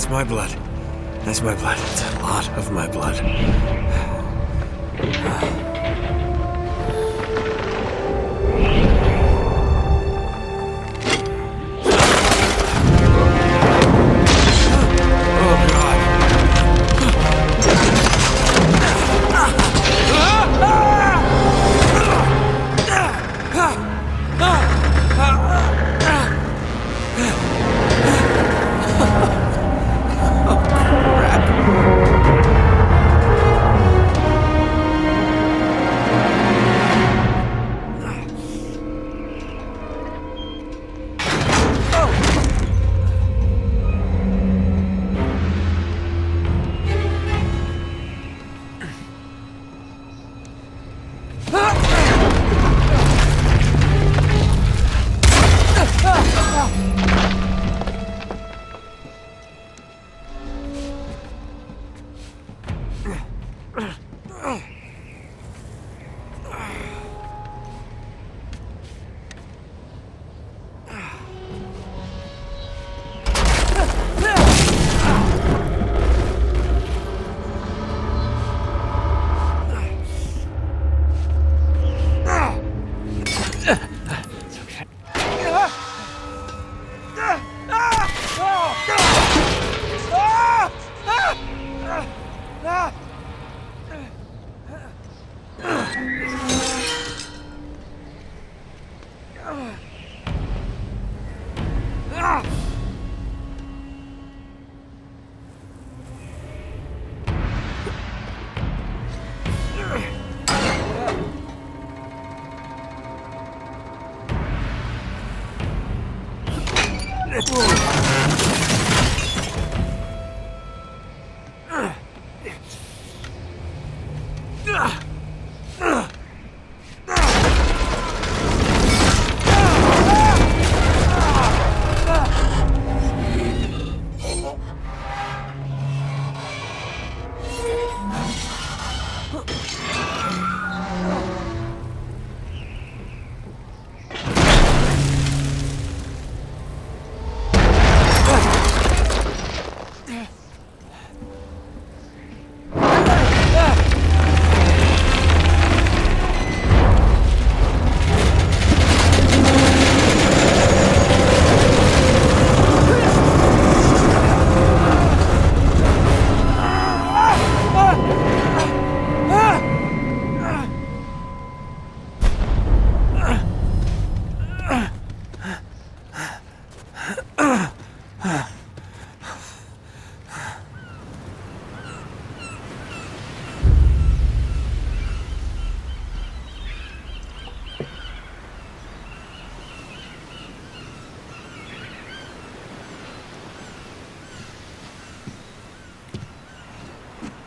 That's my blood. That's my blood. It's a lot of my blood.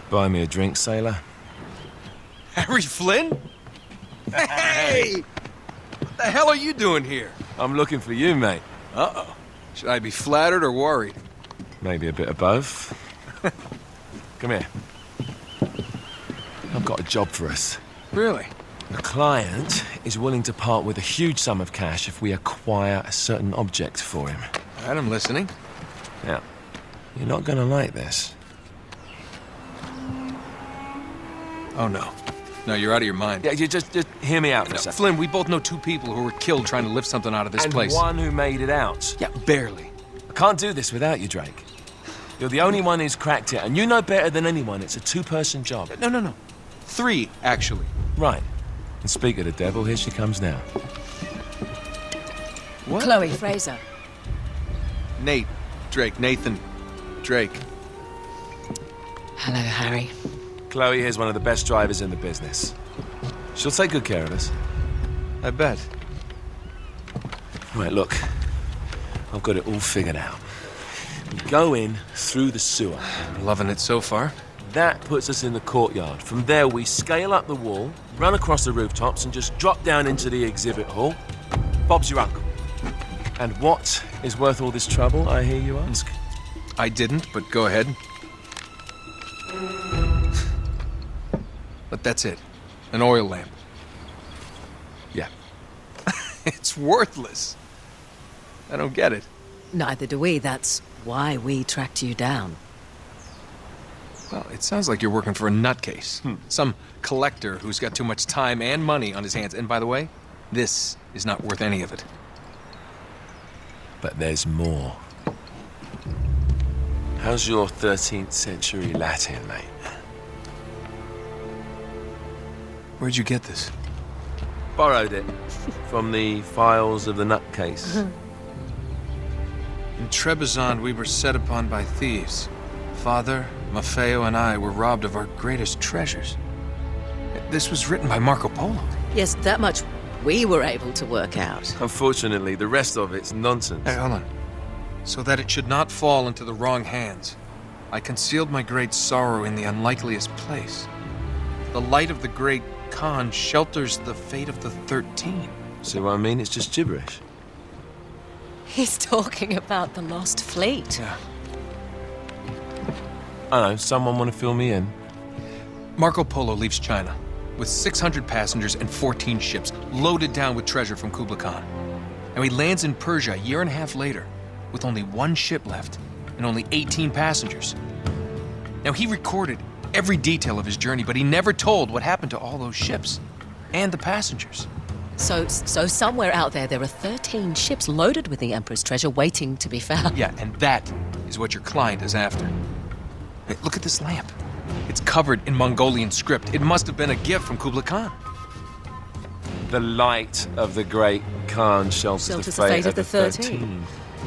Buy me a drink, sailor? Harry Flynn? Hey! What the hell are you doing here? I'm looking for you, mate. Uh-oh. Should I be flattered or worried? Maybe a bit of both. Come here. I've got a job for us. Really? The client is willing to part with a huge sum of cash if we acquire a certain object for him. All right, I'm listening. Now, you're not gonna like this. Oh, no. No, you're out of your mind. Yeah, you just hear me out for a No, second. Flynn, we both know two people who were killed trying to lift something out of this And place. one who made it out. Yeah, barely. I can't do this without you, Drake. You're the only one who's cracked it, and you know better than anyone it's a two-person job. No. Three, actually. Right. And speak of the devil, here she comes now. What? Chloe Fraser. Nate. Drake. Nathan. Drake. Hello, Harry. Chloe here's one of the best drivers in the business. She'll take good care of us. I bet. Right, look. I've got it all figured out. We go in through the sewer. Loving it so far. That puts us in the courtyard. From there, we scale up the wall, run across the rooftops, and just drop down into the exhibit hall. Bob's your uncle. And what is worth all this trouble, I hear you ask? I didn't, but go ahead. But that's it. An oil lamp. Yeah. It's worthless. I don't get it. Neither do we. That's why we tracked you down. Well, it sounds like you're working for a nutcase. Some collector who's got too much time and money on his hands. And by the way, this is not worth any of it. But there's more. How's your 13th century Latin, mate? Where'd you get this? Borrowed it from the files of the nutcase. In Trebizond, we were set upon by thieves. Father, Maffeo, and I were robbed of our greatest treasures. This was written by Marco Polo. Yes, that much we were able to work out. Unfortunately, the rest of it's nonsense. Hey, hold on. So that it should not fall into the wrong hands, I concealed my great sorrow in the unlikeliest place. The light of the great Khan shelters the fate of the 13. See what I mean? It's just gibberish. He's talking about the lost fleet. Yeah. I know, someone want to fill me in? Marco Polo leaves China with 600 passengers and 14 ships, loaded down with treasure from Kublai Khan. And he lands in Persia a year and a half later, with only one ship left and only 18 passengers. Now, he recorded every detail of his journey, but he never told what happened to all those ships and the passengers. So somewhere out there are 13 ships loaded with the Emperor's treasure waiting to be found. Yeah, and that is what your client is after. Hey, look at this lamp. It's covered in Mongolian script. It must have been a gift from Kublai Khan. The light of the great Khan shelters the fate of the 13.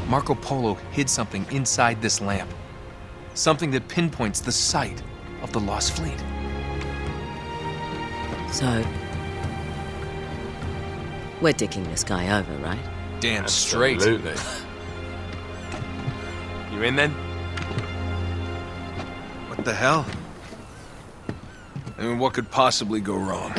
Marco Polo hid something inside this lamp. Something that pinpoints the site of the lost fleet. So, we're dicking this guy over, right? Damn straight. Absolutely. You in then? What the hell? I mean, what could possibly go wrong?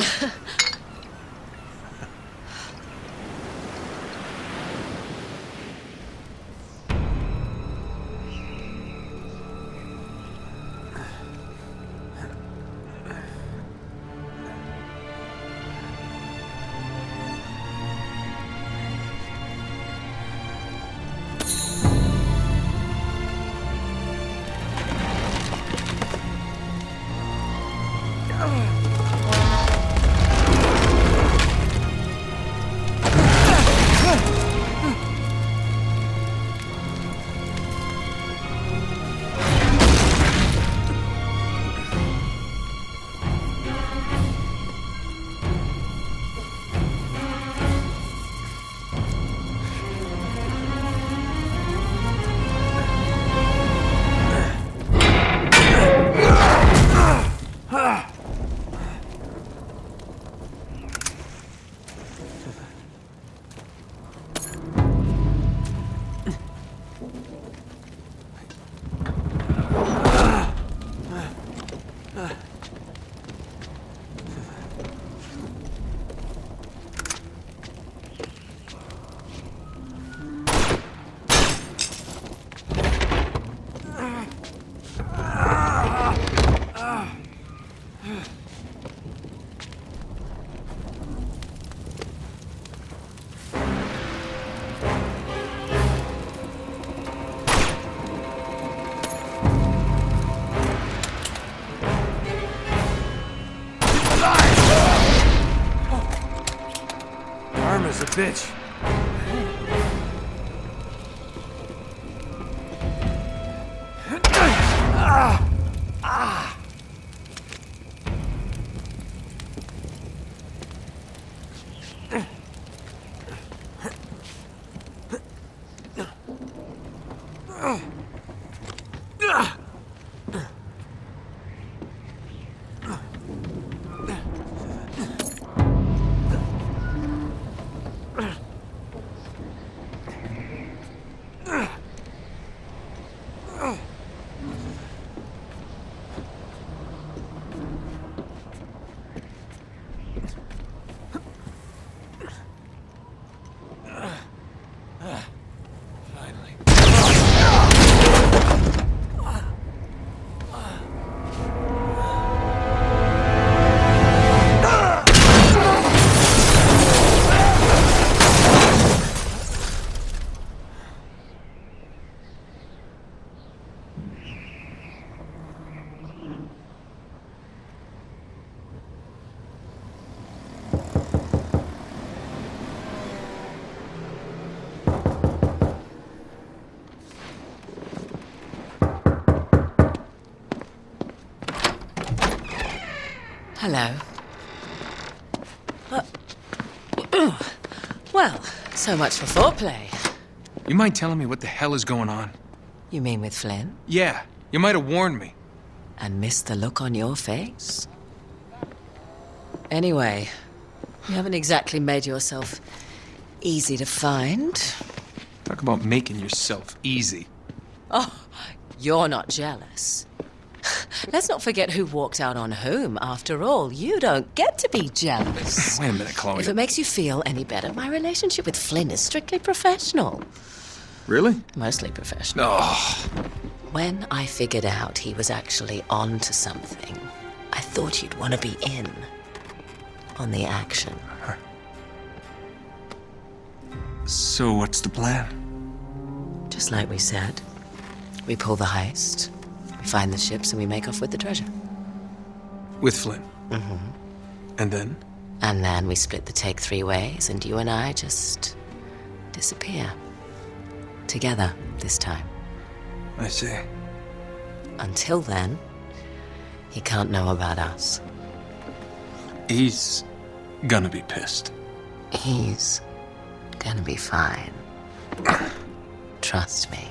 Arm is a bitch. Hello. Well, so much for foreplay. You mind telling me what the hell is going on? You mean with Flynn? Yeah, you might have warned me. And missed the look on your face? Anyway, you haven't exactly made yourself easy to find. Talk about making yourself easy. Oh, you're not jealous. Let's not forget who walked out on whom. After all, you don't get to be jealous. Wait a minute, Chloe. If it makes you feel any better, my relationship with Flynn is strictly professional. Really? Mostly professional. Oh. When I figured out he was actually on to something, I thought you'd want to be in on the action. So what's the plan? Just like we said, we pull the heist, we find the ships, and we make off with the treasure. With Flynn? Mm-hmm. And then? And then we split the take 3 ways, and you and I just disappear. Together, this time. I see. Until then, he can't know about us. He's gonna be pissed. He's gonna be fine. Trust me.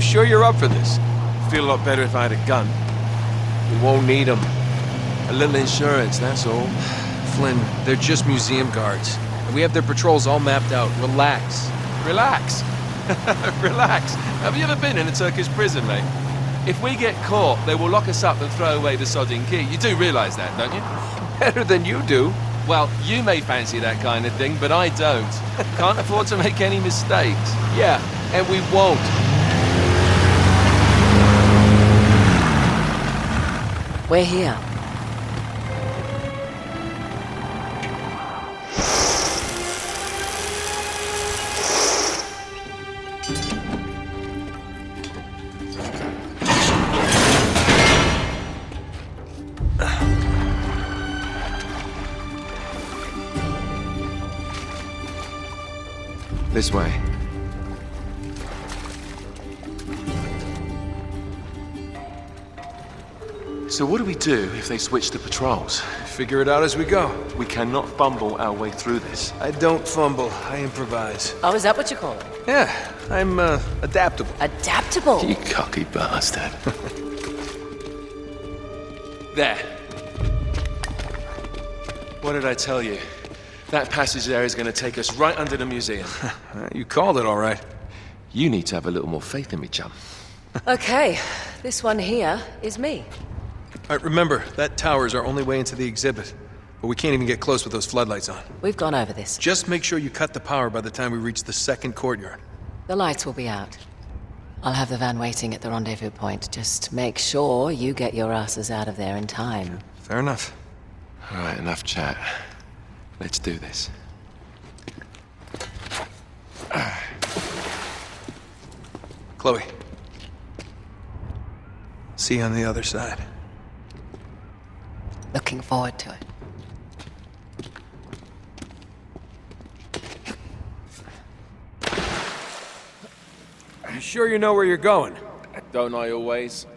Sure you're up for this? Feel a lot better if I had a gun. We won't need them. A little insurance, that's all. Flynn, they're just museum guards. And we have their patrols all mapped out. Relax. Relax. Relax. Have you ever been in a Turkish prison, mate? If we get caught, they will lock us up and throw away the sodding key. You do realise that, don't you? Better than you do. Well, you may fancy that kind of thing, but I don't. Can't afford to make any mistakes. Yeah, and we won't. We're here. This way. So what do we do if they switch the patrols? Figure it out as we go. We cannot fumble our way through this. I don't fumble, I improvise. Oh, is that what you call it? Yeah, I'm adaptable. Adaptable. You cocky bastard. There. What did I tell you? That passage there is going to take us right under the museum. You called it all right. You need to have a little more faith in me, chum. Okay, This one here is me. All right, remember, that tower is our only way into the exhibit. But we can't even get close with those floodlights on. We've gone over this. Just make sure you cut the power by the time we reach the second courtyard. The lights will be out. I'll have the van waiting at the rendezvous point. Just make sure you get your asses out of there in time. Fair enough. All right, enough chat. Let's do this. Chloe. See you on the other side. Looking forward to it. You sure you know where you're going? Don't I always?